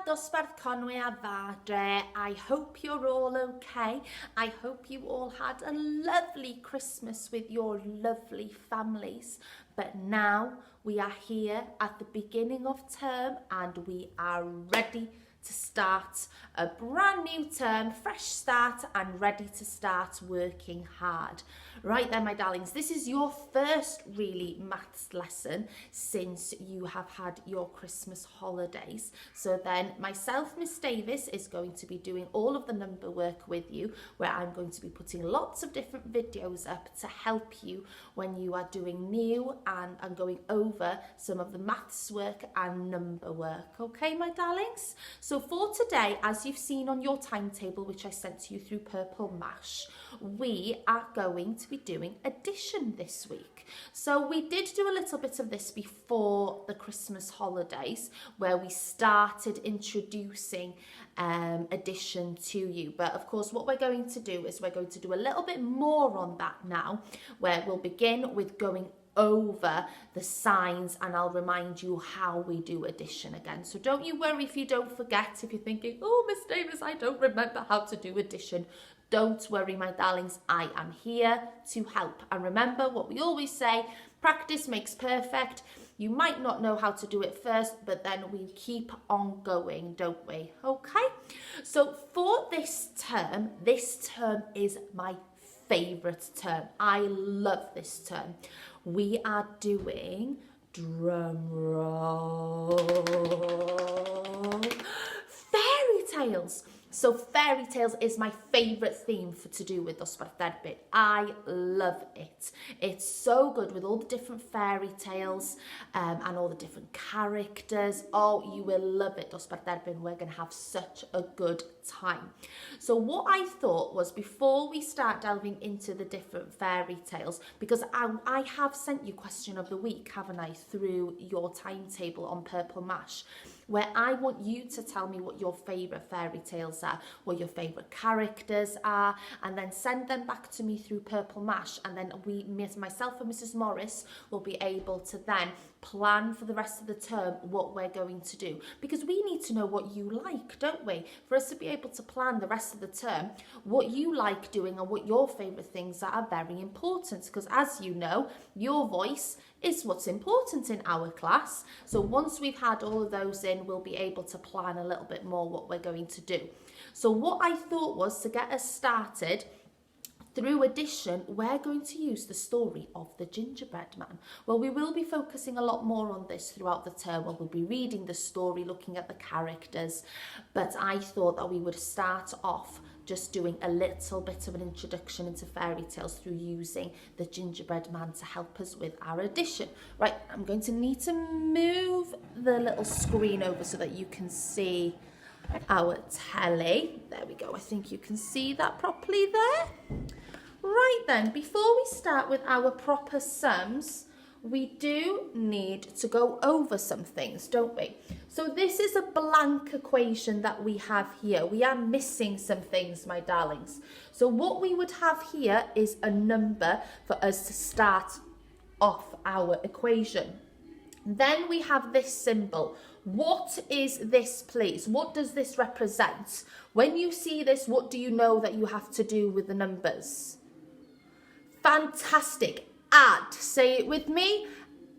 dosbarth Conwy a Fadre. I hope you're all okay. I hope you all had a lovely Christmas with your lovely families. But now we are here at the beginning of term and we are ready to start a brand new term, fresh start, and ready to start working hard. Right then, my darlings, this is your first really maths lesson since you have had your Christmas holidays. So then myself, Miss Davis, is going to be doing all of the number work with you, where I'm going to be putting lots of different videos up to help you when you are doing new and going over some of the maths work and number work. Okay, my darlings? So for today, as you've seen on your timetable, which I sent to you through Purple Mash, we are going to be doing addition this week. So we did do a little bit of this before the Christmas holidays, where we started introducing addition to you. But of course, what we're going to do is we're going to do a little bit more on that now, where we'll begin with going over the signs and I'll remind you how we do addition again. So don't you worry if you don't forget, if you're thinking, oh, Miss Davis, I don't remember how to do addition. Don't worry, my darlings, I am here to help. And remember what we always say, practice makes perfect. You might not know how to do it first, but then we keep on going, don't we? Okay, so for this term is my favourite term. I love this term. We are doing, drum roll, fairy tales. So fairy tales is my favourite theme to do with dosbarth DERBYN. I love it. It's so good with all the different fairy tales and all the different characters. Oh, you will love it, dosbarth DERBYN. We're going to have such a good time. So what I thought was, before we start delving into the different fairy tales, because I have sent you question of the week, haven't I, through your timetable on Purple Mash, where I want you to tell me what your favourite fairy tales are, what your favourite characters are, and then send them back to me through Purple Mash, and then myself and Mrs. Morris will be able to then plan for the rest of the term what we're going to do, because we need to know what you like, don't we, for us to be able to plan the rest of the term. What you like doing and what your favourite things are very important, because as you know, your voice is what's important in our class. So once we've had all of those in, we'll be able to plan a little bit more what we're going to do. So what I thought was, to get us started through addition, we're going to use the story of the Gingerbread Man. Well, we will be focusing a lot more on this throughout the term. We'll be reading the story, looking at the characters, but I thought that we would start off just doing a little bit of an introduction into fairy tales through using the Gingerbread Man to help us with our addition. Right, I'm going to need to move the little screen over so that you can see our telly. There we go. I think you can see that properly there. Right then, before we start with our proper sums, we do need to go over some things, don't we? So this is a blank equation that we have here. We are missing some things, my darlings. So what we would have here is a number for us to start off our equation. Then we have this symbol. What is this, please? What does this represent? When you see this, what do you know that you have to do with the numbers? Fantastic. Add. Say it with me.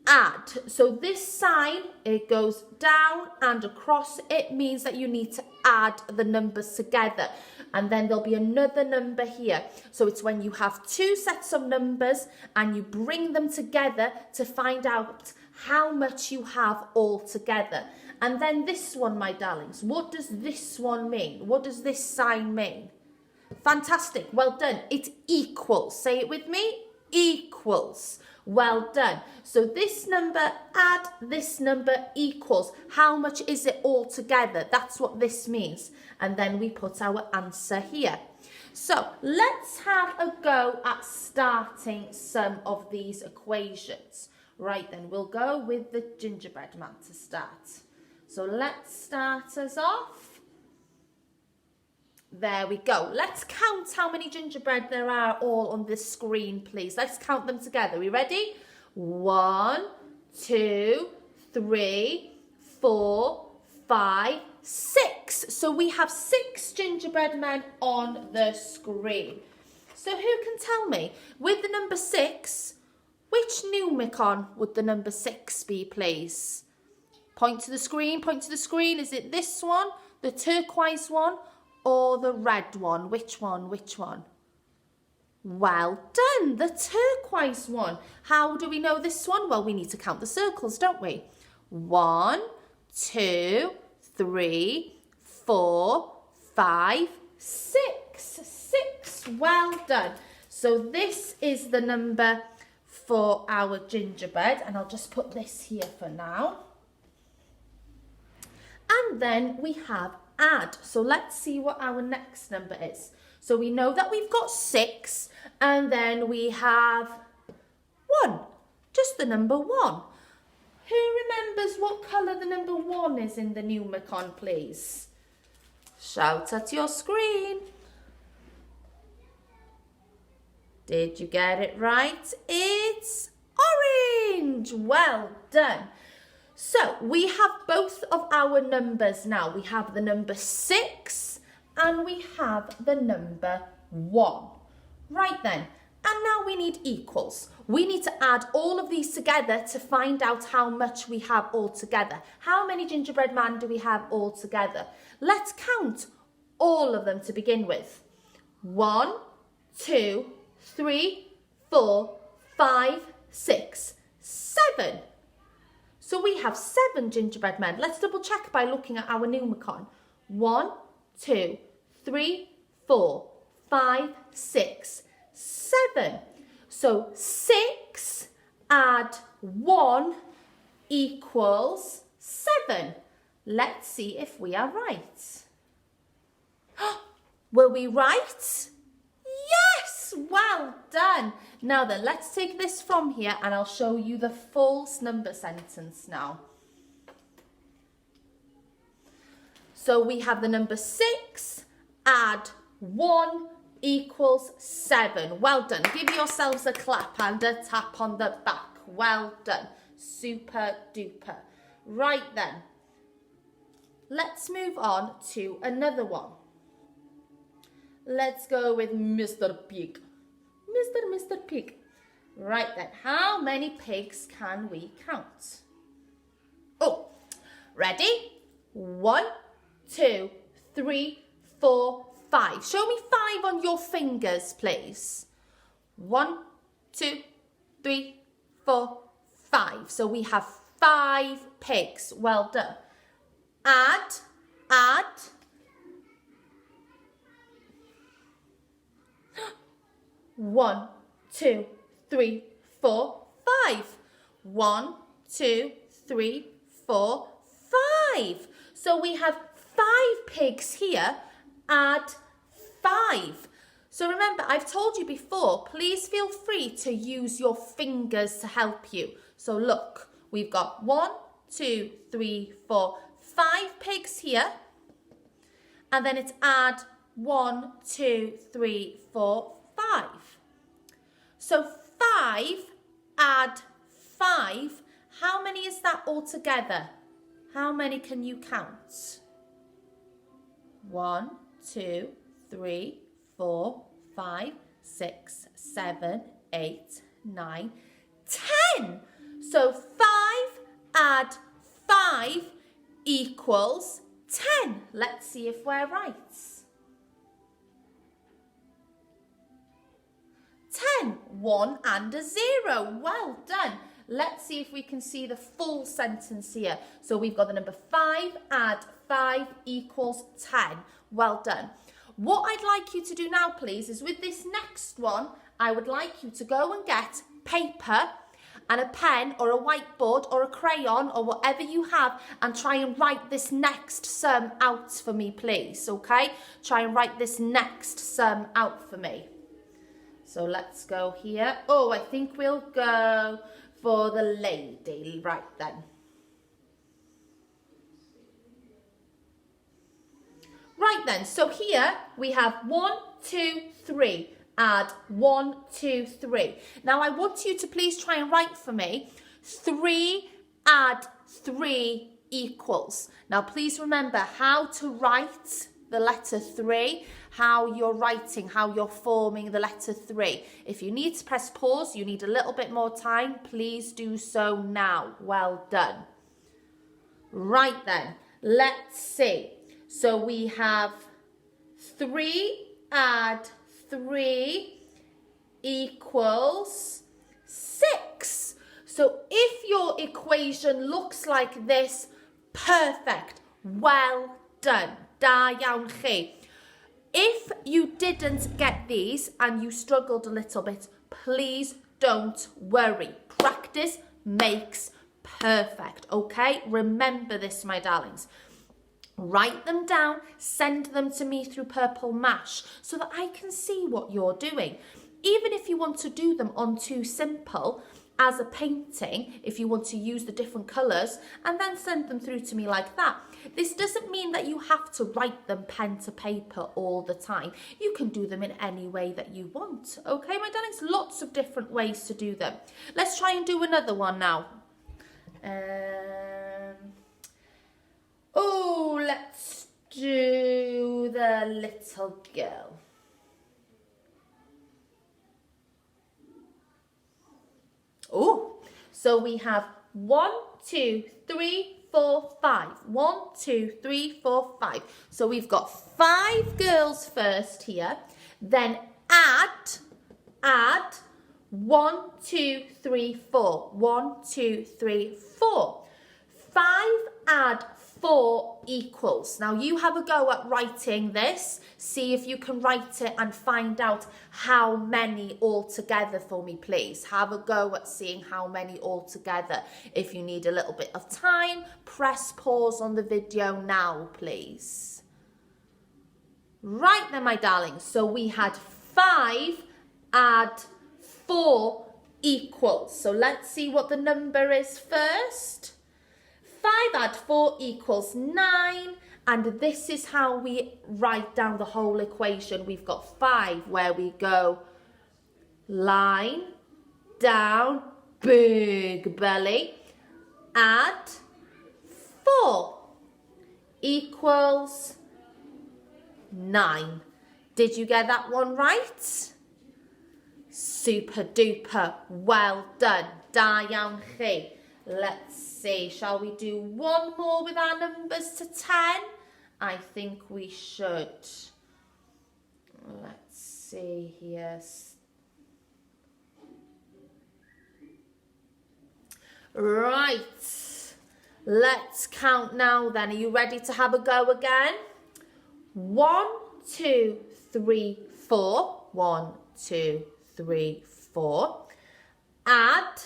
Add. So this sign, it goes down and across. It means that you need to add the numbers together. And then there'll be another number here. So it's when you have two sets of numbers and you bring them together to find out how much you have all together. And then this one, my darlings, what does this one mean? What does this sign mean? Fantastic. Well done. It equals. Say it with me. Equals. Well done. So this number add this number equals. How much is it all together? That's what this means. And then we put our answer here. So let's have a go at starting some of these equations. Right then, we'll go with the Gingerbread Man to start. So let's start us off. There we go. Let's count how many gingerbread there are all on this screen, please. Let's count them together. Are we ready? 1, 2, 3, 4, 5, 6. So we have 6 gingerbread men on the screen. So who can tell me, with the number 6, which numicon would the number 6 be, please? Point to the screen, point to the screen. Is it this one, the turquoise one, or the red one? Which one, which one? Well done, the turquoise one. How do we know this one? Well, we need to count the circles, don't we? 1, 2, 3, 4, 5, 6. 6, well done. So this is the number for our gingerbread, and I'll just put this here for now. And then we have add. So let's see what our next number is. So we know that we've got 6, and then we have 1, just the number 1. Who remembers what colour the number 1 is in the numicon, please? Shout at your screen. Did you get it right? It's orange. Well done. So we have both of our numbers now. We have the number 6 and we have the number 1. Right then, and now we need equals. We need to add all of these together to find out how much we have all together. How many gingerbread man do we have all together? Let's count all of them to begin with. 1, 2, 3, 4, 5, 6, 7. So we have 7 gingerbread men. Let's double check by looking at our numicon. 1, 2, 3, 4, 5, 6, 7. So 6 add 1 equals 7. Let's see if we are right. Were we right? Yes, well done. Now then, let's take this from here and I'll show you the false number sentence now. So we have the number 6, add 1 equals 7. Well done. Give yourselves a clap and a tap on the back. Well done. Super duper. Right then, let's move on to another one. Let's go with Mr. Pig. Mr. Pig. Right then, how many pigs can we count? Oh, ready? 1, 2, 3, 4, 5. Show me 5 on your fingers, please. 1, 2, 3, 4, 5. So we have 5 pigs. Well done. Add. 1, 2, 3, 4, 5. 1, 2, 3, 4, 5. So we have 5 pigs here. Add 5. So remember, I've told you before, please feel free to use your fingers to help you. So look, we've got 1, 2, 3, 4, 5 pigs here. And then it's add 1, 2, 3, 4, 5. So 5 add 5. How many is that altogether? How many can you count? 1, 2, 3, 4, 5, 6, 7, 8, 9, 10. So 5 add 5 equals 10. Let's see if we're right. 10, 1 and a 0. Well done. Let's see if we can see the full sentence here. So we've got the number 5, add 5 equals 10. Well done. What I'd like you to do now, please, is with this next one, I would like you to go and get paper and a pen or a whiteboard or a crayon or whatever you have and try and write this next sum out for me, please, okay? Try and write this next sum out for me. So let's go here. Oh, I think we'll go for the lady. Right then. Right then, so here we have 1, 2, 3. Add 1, 2, 3. Now I want you to please try and write for me. 3 add 3 equals. Now, please remember how to write the letter 3, how you're writing, how you're forming the letter 3. If you need to press pause, you need a little bit more time, please do so now. Well done. Right then, let's see. So we have 3 add 3 equals 6. So if your equation looks like this, perfect. Well done. Da iawn chi. If you didn't get these and you struggled a little bit, please don't worry. Practice makes perfect, okay? Remember this, my darlings. Write them down, send them to me through Purple Mash so that I can see what you're doing. Even if you want to do them on Too Simple as a painting, if you want to use the different colours and then send them through to me like that. This doesn't mean that you have to write them pen to paper all the time. You can do them in any way that you want. Okay, my darlings, lots of different ways to do them. Let's try and do another one now. Let's do the little girl. So we have 1, 2, 3, 4, 5. 1, 2, 3, 4, 5. So we've got 5 girls first here. Then add 1, 2, 3, 4. 1, 2, 3, 4. 5 add 4 equals. Now you have a go at writing this. See if you can write it and find out how many altogether for me, please. Have a go at seeing how many altogether. If you need a little bit of time, press pause on the video now, please. Right then, my darlings. So we had 5 add 4 equals. So let's see what the number is first. 5 add 4 equals 9, and this is how we write down the whole equation. We've got 5 where we go line, down, big belly, add 4 equals 9. Did you get that one right? Super duper, well done. Da iawn chi. Let's see, shall we do one more with our numbers to 10? I think we should. Let's see here. Right, let's count now then. Are you ready to have a go again? 1, 2, 3, 4. 1, 2, 3, 4. Add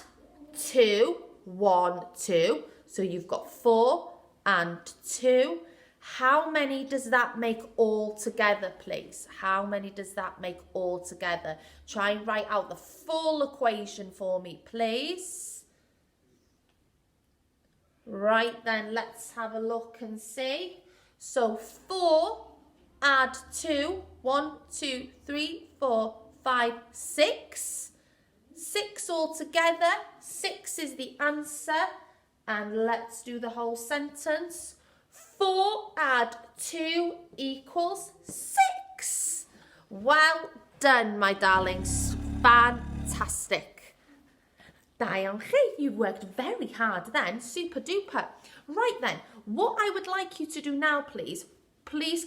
2. 1, 2. So you've got 4 and 2. How many does that make all together, please? How many does that make all together? Try and write out the full equation for me, please. Right then, let's have a look and see. So 4 add 2. 1, 2, 3, 4, 5, 6. 6 altogether. 6 is the answer. And let's do the whole sentence. 4 add 2 equals 6. Well done, my darlings. Fantastic. Da iawn chi. You've worked very hard then. Super duper. Right then, what I would like you to do now, please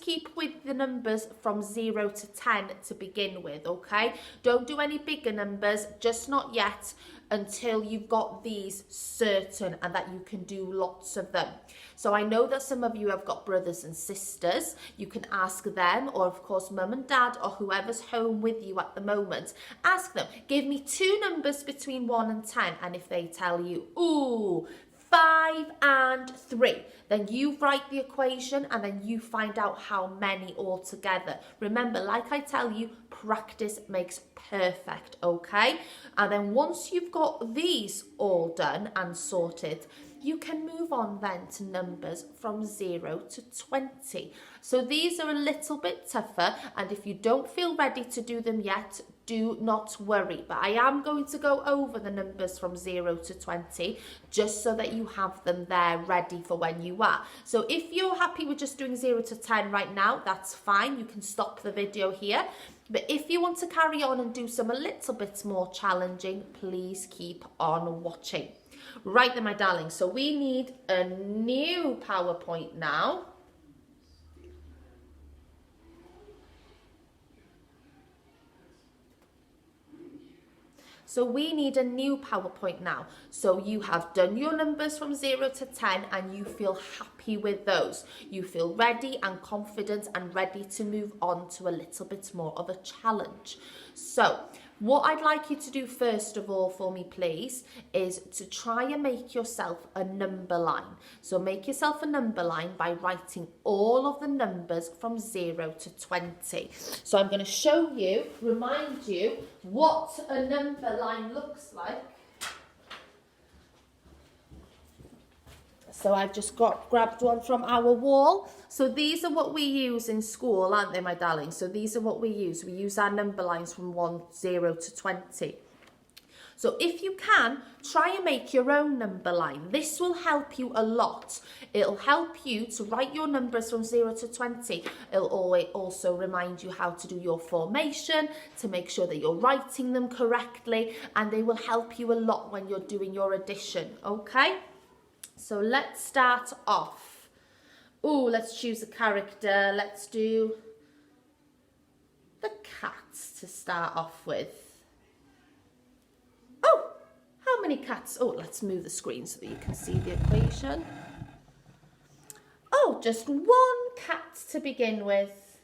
keep with the numbers from 0 to 10 to begin with, okay? Don't do any bigger numbers, just not yet, until you've got these certain and that you can do lots of them. So I know that some of you have got brothers and sisters. You can ask them, or of course mum and dad, or whoever's home with you at the moment. Ask them, give me 2 numbers between 1 and 10, and if they tell you, ooh, 5 and 3. Then you write the equation and then you find out how many altogether. Remember, like I tell you, practice makes perfect, okay? And then once you've got these all done and sorted, you can move on then to numbers from 0 to 20. So these are a little bit tougher, and if you don't feel ready to do them yet, do not worry. But I am going to go over the numbers from 0 to 20 just so that you have them there ready for when you are. So if you're happy with just doing 0 to 10 right now, that's fine. You can stop the video here. But if you want to carry on and do some a little bit more challenging, please keep on watching. Right then, my darlings, so we need a new PowerPoint now. So we need a new PowerPoint now. So you have done your numbers from 0 to 10 and you feel happy with those. You feel ready and confident and ready to move on to a little bit more of a challenge. So what I'd like you to do first of all for me, please, is to try and make yourself a number line. So make yourself a number line by writing all of the numbers from 0 to 20. So I'm going to show you, remind you what a number line looks like. So I've just grabbed one from our wall. So these are what we use in school, aren't they, my darling? So these are what we use. We use our number lines from 0 to 20. So if you can, try and make your own number line. This will help you a lot. It'll help you to write your numbers from 0 to 20. It'll also remind you how to do your formation, to make sure that you're writing them correctly, and they will help you a lot when you're doing your addition, okay? So let's start off. Oh, let's choose a character. Let's do the cats to start off with. Oh, how many cats? Oh, let's move the screen so that you can see the equation. Oh, just one cat to begin with.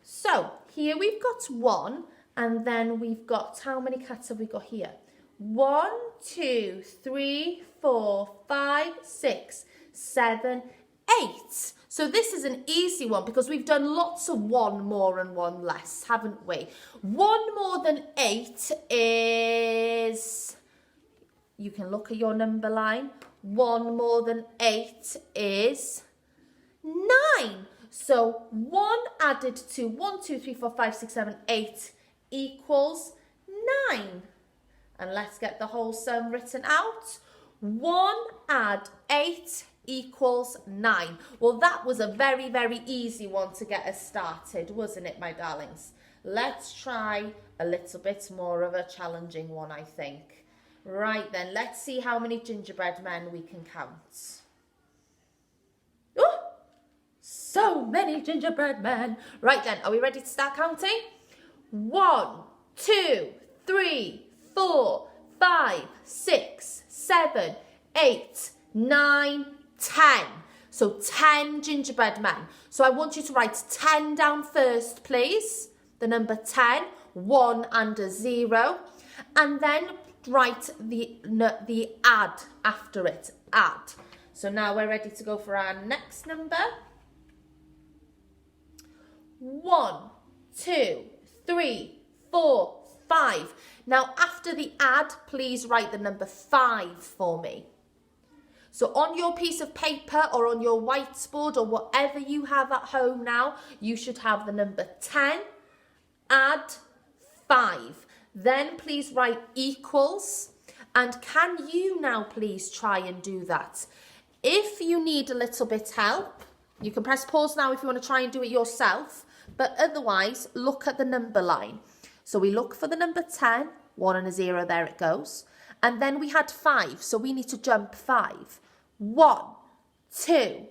So here we've got 1, and then we've got, how many cats have we got here? 1, 2, 3, 4, 5, 6, 7, 8. So this is an easy one because we've done lots of 1 more and 1 less, haven't we? 1 more than 8 is, you can look at your number line. 1 more than 8 is 9. So 1 added to 1, 2, 3, 4, 5, 6, 7, 8 equals 9. And let's get the whole sum written out. 1 add 8 equals 9. Well, that was a very, very easy one to get us started, wasn't it, my darlings? Let's try a little bit more of a challenging one, I think. Right then, let's see how many gingerbread men we can count. Oh, so many gingerbread men. Right then, are we ready to start counting? 1, 2, 3, 4, 5, 6, 7, 8, 9, 10. So 10 gingerbread men. So I want you to write 10 down first, please. The number 10, 1 and a 0. And then write the add after it, add. So now we're ready to go for our next number. 1, 2, 3, 4, 5. Now, after the add, please write the number 5 for me. So on your piece of paper or on your whiteboard or whatever you have at home now, you should have the number 10, add 5. Then please write equals. And can you now please try and do that? If you need a little bit help, you can press pause now if you want to try and do it yourself. But otherwise, look at the number line. So we look for the number 10, 1 and a 0, there it goes. And then we had 5, so we need to jump 5. 1, 2,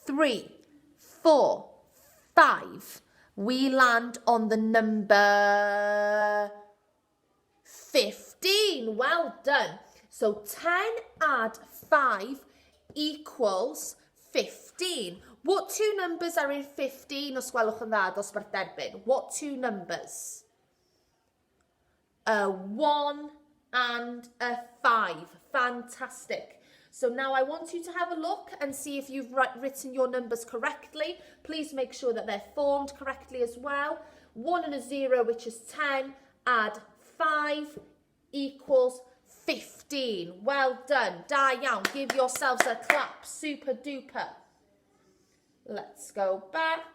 3, 4, 5. We land on the number 15. Well done. So 10 add 5 equals 15. What two numbers are in 15? Os gwelwch yn dda, dosbarth derbyn. What two numbers? A 1 and a 5. Fantastic. So now I want you to have a look and see if you've written your numbers correctly. Please make sure that they're formed correctly as well. 1 and a 0, which is 10, add 5 equals 15. Well done. Da iawn. Give yourselves a clap. Super duper. Let's go back.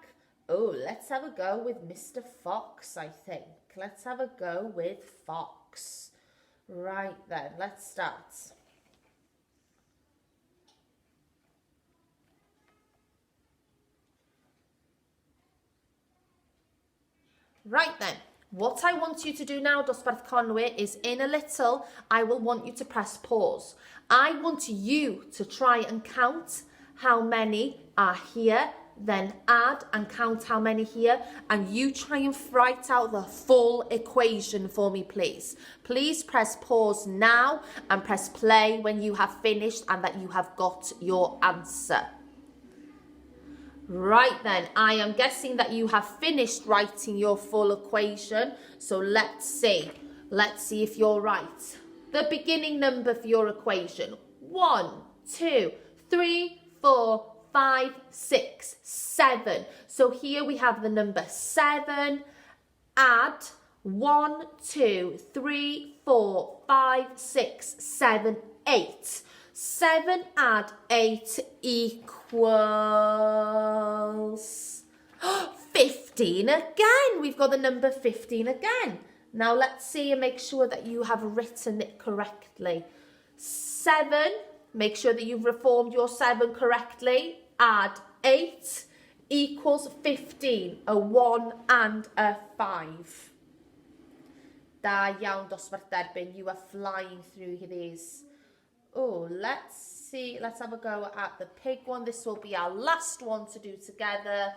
Oh, let's have a go with Mr. Fox, I think. Let's have a go with Fox. Right then, let's start. Right then, what I want you to do now, dosbarth Conwy, is in a little, I will want you to press pause. I want you to try and count how many are here, then add and count how many here, and you try and write out the full equation for me, please. Please press pause now and press play when you have finished and that you have got your answer. Right then, I am guessing that you have finished writing your full equation. So let's see. Let's see if you're right. The beginning number for your equation. 1, 2, 3, 4, 5, 6, 7. So here we have the number 7. Add 1, 2, 3, 4, 5, 6, 7, 8. 7 add 8 equals 15 again. We've got the number 15 again. Now let's see and make sure that you have written it correctly. 7, make sure that you've reformed your 7 correctly. Add 8 equals 15. A 1 and a 5. Da iawn, dosbarth Derbyn. You are flying through these. Oh, let's see. Let's have a go at the pig one. This will be our last one to do together.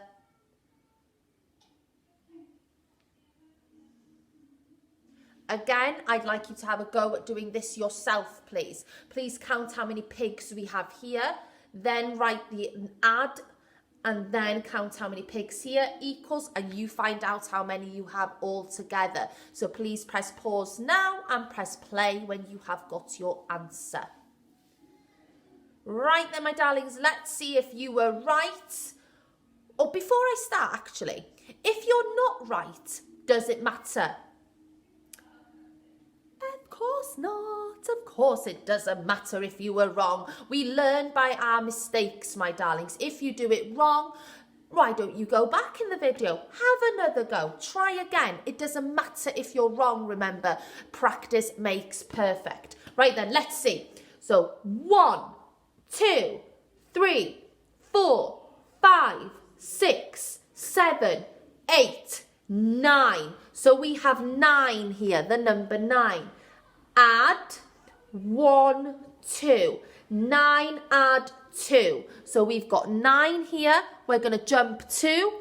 Again, I'd like you to have a go at doing this yourself, please. Please count how many pigs we have here. Then write the add and then count how many pigs here equals, and you find out how many you have all together. So please press pause now and press play when you have got your answer. Right then, my darlings, let's see if you were right. Or before I start, actually, if you're not right, does it matter? Of course not. Of course it doesn't matter if you were wrong. We learn by our mistakes, my darlings. If you do it wrong, why don't you go back in the video? Have another go. Try again. It doesn't matter if you're wrong, remember. Practice makes perfect. Right then, let's see. So 1, 2, 3, 4, 5, 6, 7, 8, 9. So we have 9 here, the number 9. Add 1, 2. 9 add 2. So we've got 9 here. We're going to jump to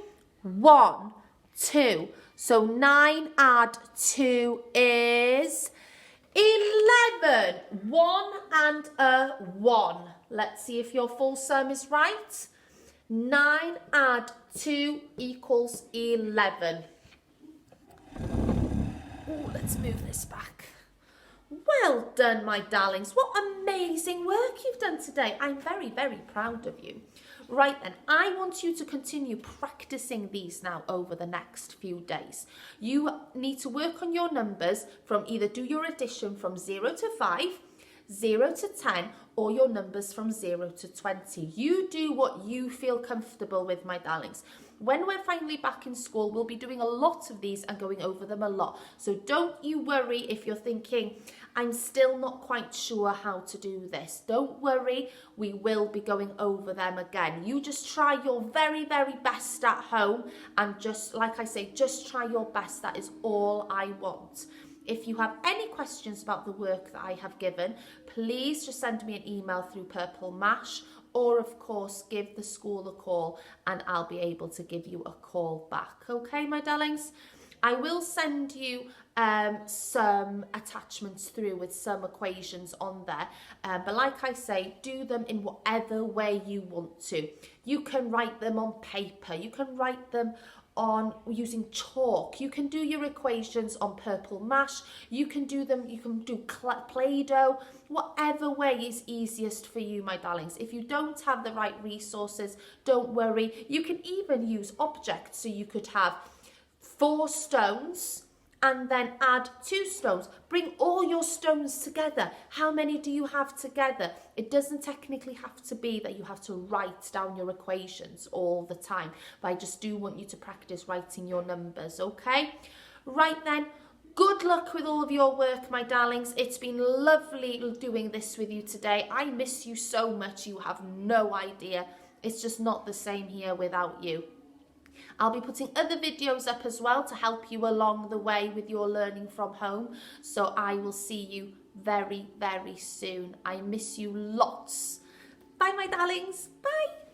1, 2. So 9 add 2 is 11. 1 and a 1. Let's see if your full sum is right. 9 add 2 equals 11. Oh, let's move this back. Well done, my darlings. What amazing work you've done today. I'm very, very proud of you. Right then, I want you to continue practicing these now over the next few days. You need to work on your numbers from either do your addition from 0 to 5, 0 to 10, or your numbers from 0 to 20. You do what you feel comfortable with, my darlings. When we're finally back in school, we'll be doing a lot of these and going over them a lot. So don't you worry if you're thinking, I'm still not quite sure how to do this. Don't worry, we will be going over them again. You just try your very, very best at home, and just, like I say, just try your best. That is all I want. If you have any questions about the work that I have given, please just send me an email through Purple Mash, or of course give the school a call and I'll be able to give you a call back. Okay, my darlings? I will send you some attachments through with some equations on there, but like I say, do them in whatever way you want to. You can write them on paper, you can write them on using chalk, you can do your equations on Purple Mash, you can do them, you can do Play-Doh, whatever way is easiest for you, my darlings. If you don't have the right resources, don't worry. You can even use objects, so you could have 4 stones and then add 2 stones. Bring all your stones together. How many do you have together? It doesn't technically have to be that you have to write down your equations all the time, but I just do want you to practice writing your numbers, okay? Right then, good luck with all of your work, my darlings. It's been lovely doing this with you today. I miss you so much, you have no idea. It's just not the same here without you. I'll be putting other videos up as well to help you along the way with your learning from home. So I will see you very, very soon. I miss you lots. Bye, my darlings. Bye.